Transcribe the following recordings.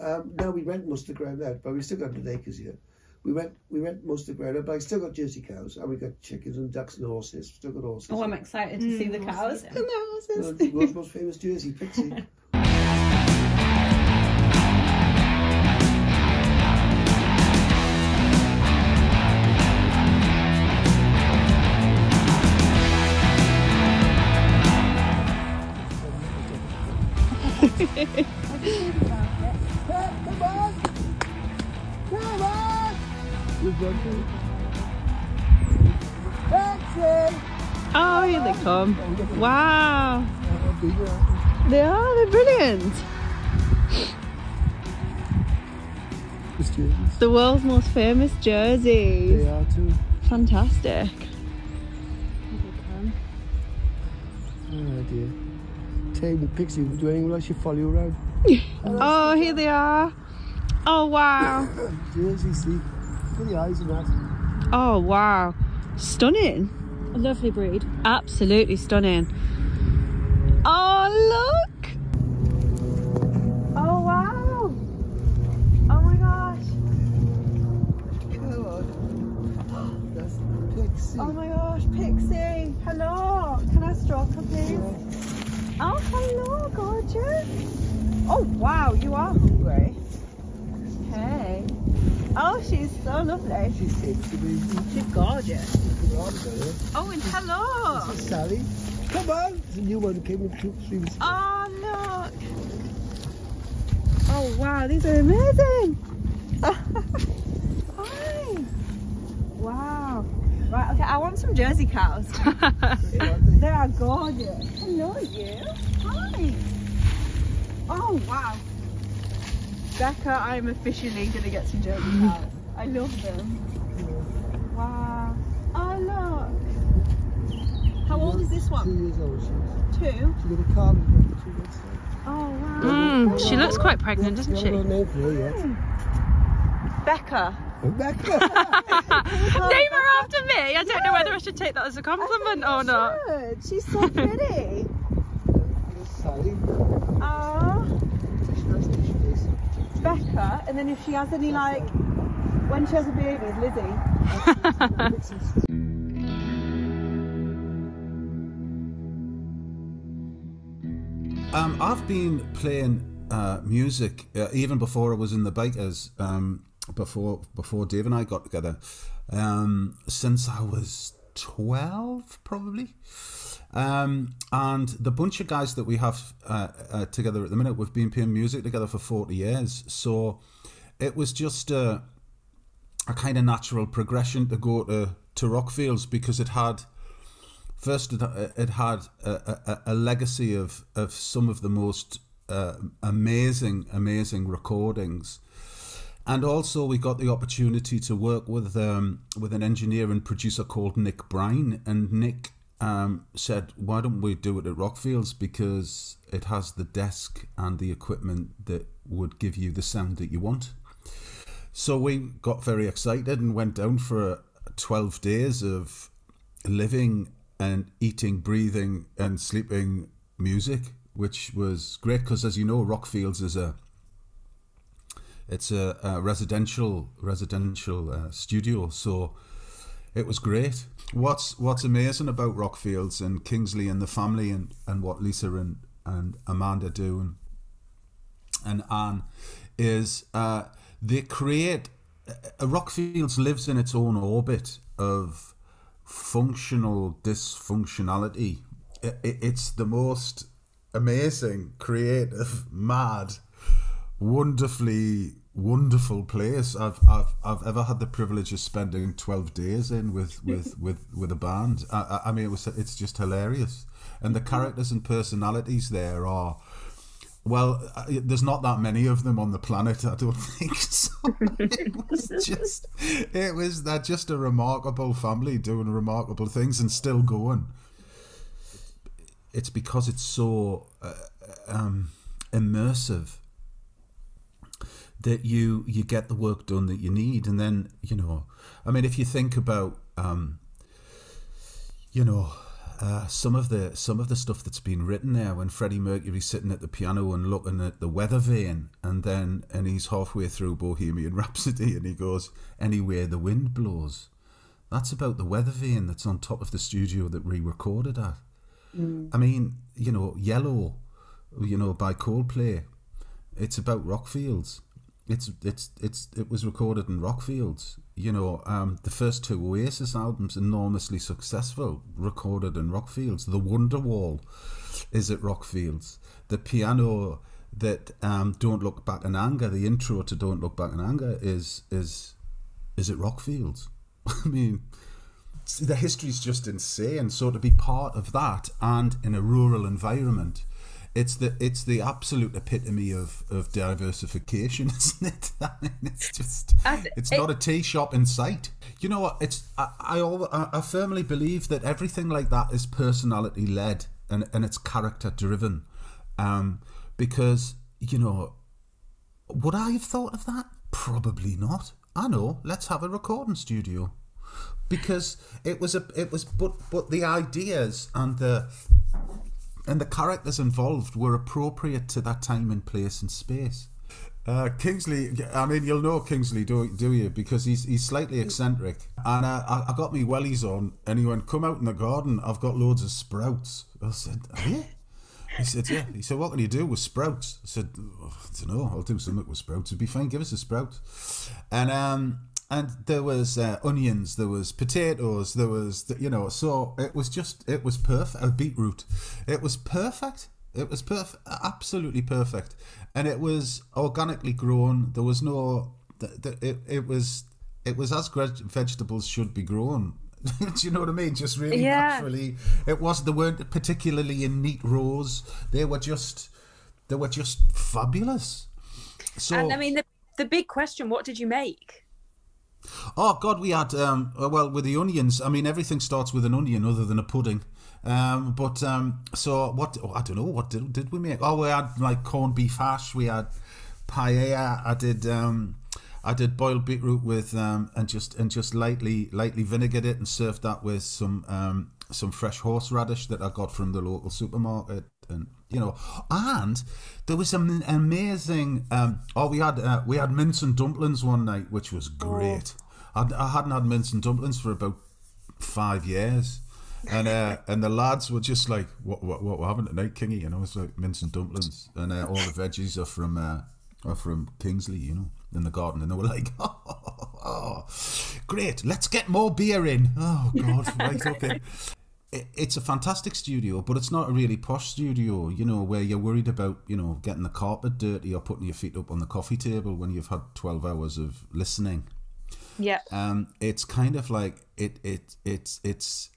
Now we rent most of the ground out, but we still got 100 acres here. We rent most of the ground out, but I still got Jersey cows, and we got chickens and ducks and horses. Still got horses. Oh, I'm excited to see the cows and the horses. The world's most famous Jersey, Pixie. Come on! Come on! Oh, here they come. Wow. They're brilliant. The world's most famous jerseys. They are too. Fantastic. Oh dear. Tame Pixie, do anyone else follow you around? Oh, here they are. Oh, wow. Jersey, see? Look at the eyes and that. Oh, wow. Stunning. A lovely breed. Absolutely stunning. Oh, look. Oh, wow. Oh, my gosh. Come on. That's Pixie. Oh, my gosh. Pixie. Hello. Can I stroke her, please? Oh, hello, gorgeous. Oh, wow. You are hungry. Hey. Oh, she's so lovely. She's sexy, baby. She's gorgeous. Oh, Oh, and hello. this is Sally. Come on. There's a new one that came in 2 3 weeks. Oh, look. Oh, wow. These are amazing. Hi. Wow. Right, okay. I want some Jersey cows. They are gorgeous. Hello, you. Hi. Oh, wow. Becca, I'm officially going to get some Jersey cows. I love them. Wow. Oh, look. How old is this 2 one? years old, she is. 2? She got a car with 2 weeks. Oh, wow. She looks quite pregnant, doesn't she? I haven't got a name for her yet. Becca. Becca! Name her after me. I don't know whether I should take that as a compliment or not. Good. She's so pretty. Sally. Oh, She knows who she is. Becca. And then if she has any, like, when she has a baby, it's Lizzie. I've been playing music even before I was in the Bikers, before Dave and I got together, since I was 12 probably. And the bunch of guys that we have together at the minute, we've been playing music together for 40 years. So it was just a kind of natural progression to go to Rockfields, because it had a legacy of some of the most amazing recordings. And also we got the opportunity to work with an engineer and producer called Nick Bryan, and Nick said, why don't we do it at Rockfields, because it has the desk and the equipment that would give you the sound that you want. So we got very excited and went down for 12 days of living and eating, breathing and sleeping music, which was great, because as you know, Rockfields is a residential studio, so it was great. What's amazing about Rockfields and Kingsley and the family and what Lisa and Amanda do and Anne is they create Rockfields lives in its own orbit of functional dysfunctionality. It's the most amazing, creative, mad, wonderful place I've ever had the privilege of spending 12 days in with a band. I mean, it's just hilarious, and the characters and personalities there are, well, there's not that many of them on the planet, I don't think. So they're just a remarkable family doing remarkable things and still going. It's because it's so immersive that you get the work done that you need. And then, I mean, if you think about some of the stuff that's been written there, when Freddie Mercury's sitting at the piano and looking at the weather vane, and he's halfway through Bohemian Rhapsody and he goes, "Anywhere the wind blows." That's about the weather vane that's on top of the studio that we recorded at. I mean, you know, Yellow, you know, by Coldplay, it's about Rockfields. It was recorded in Rockfields. You know, the first 2 Oasis albums, enormously successful, recorded in Rockfields. The Wonderwall is at Rockfields. The piano that Don't Look Back in Anger, the intro to Don't Look Back in Anger, is at Rockfields. I mean, the history's just insane. So to be part of that, and in a rural environment, it's the absolute epitome of diversification, isn't it? I mean, it's not a tea shop in sight. You know what? I firmly believe that everything like that is personality led and it's character driven, because, you know, would I have thought of that? Probably not. I know. Let's have a recording studio, because but the ideas and the characters involved were appropriate to that time and place and space. Kingsley, I mean, you'll know Kingsley, do you? Because he's slightly eccentric. And I got me wellies on, and he went, "Come out in the garden, I've got loads of sprouts." I said, "Yeah?" He said, "Yeah." He said, "What can you do with sprouts?" I said, "I don't know, I'll do something with sprouts. It'd be fine, give us a sprout." And there was onions, there was potatoes, there was, you know, so it was perfect. A beetroot. It was perfect. It was perfect, absolutely perfect. And it was organically grown. There was no, it was as vegetables should be grown. Do you know what I mean? Just really naturally. They weren't particularly in neat rows. They were just fabulous. So, and I mean, the big question, what did you make? Oh God, we had well, with the onions. I mean, everything starts with an onion, other than a pudding. So what? I don't know. What did we make? Oh, we had like corned beef hash. We had paella. I did boiled beetroot with and just lightly vinegared it and served that with some fresh horseradish that I got from the local supermarket. And you know, and there was an amazing. We had mince and dumplings one night, which was great. I hadn't had mince and dumplings for about 5 years, and the lads were just like, "What we're having tonight, Kingy?" You know, it's like mince and dumplings, and all the veggies are from Kingsley, you know, in the garden, and they were like, "Oh, great! Let's get more beer in." Oh God, right, okay. It's a fantastic studio, but it's not a really posh studio, you know, where you're worried about, you know, getting the carpet dirty or putting your feet up on the coffee table when you've had 12 hours of listening. Yeah. It's kind of like it's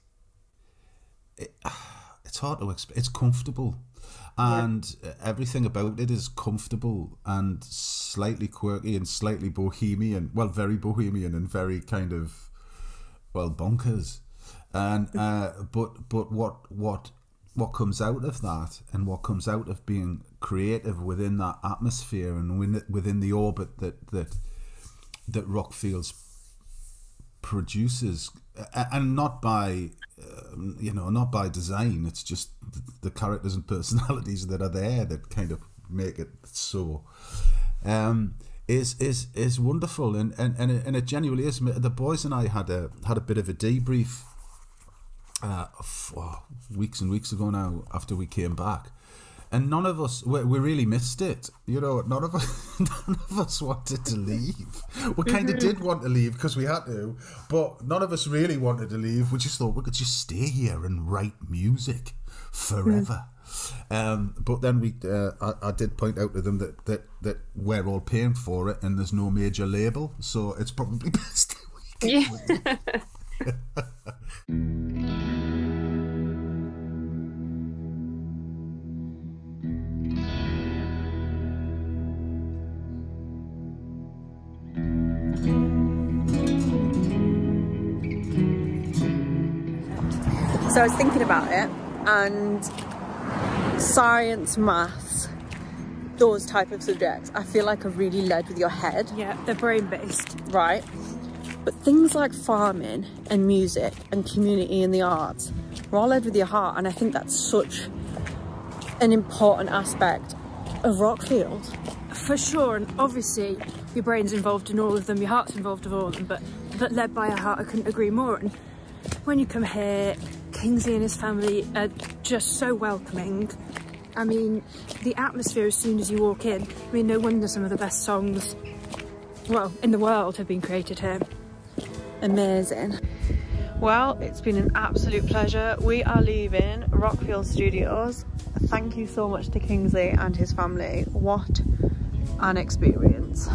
hard to explain. It's comfortable, and everything about it is comfortable and slightly quirky and slightly bohemian. Well, very bohemian and very kind of, well, bonkers. And but what comes out of that, and what comes out of being creative within that atmosphere and within the orbit that Rockfields produces, and not by not by design. It's just the characters and personalities that are there that kind of make it so. Is wonderful, and it genuinely is. The boys and I had a bit of a debrief. Weeks and weeks ago now, after we came back, and none of us we really missed it. You know, none of us wanted to leave. We kind of did want to leave because we had to, but none of us really wanted to leave. We just thought we could just stay here and write music forever. But then I did point out to them that we're all paying for it and there's no major label, so it's probably best that we go. So I was thinking about it, and science, maths, those type of subjects, I feel like are really led with your head. Yeah, they're brain-based. Right. But things like farming and music and community and the arts, We're all led with your heart, and I think that's such an important aspect of Rockfield. For sure, and obviously your brain's involved in all of them, your heart's involved in all of them, but led by your heart, I couldn't agree more. And when you come here, Kingsley and his family are just so welcoming. I mean, the atmosphere as soon as you walk in, I mean, no wonder some of the best songs, well, in the world have been created here. Amazing. Well, it's been an absolute pleasure. We are leaving Rockfield Studios. Thank you so much to Kingsley and his family. What an experience.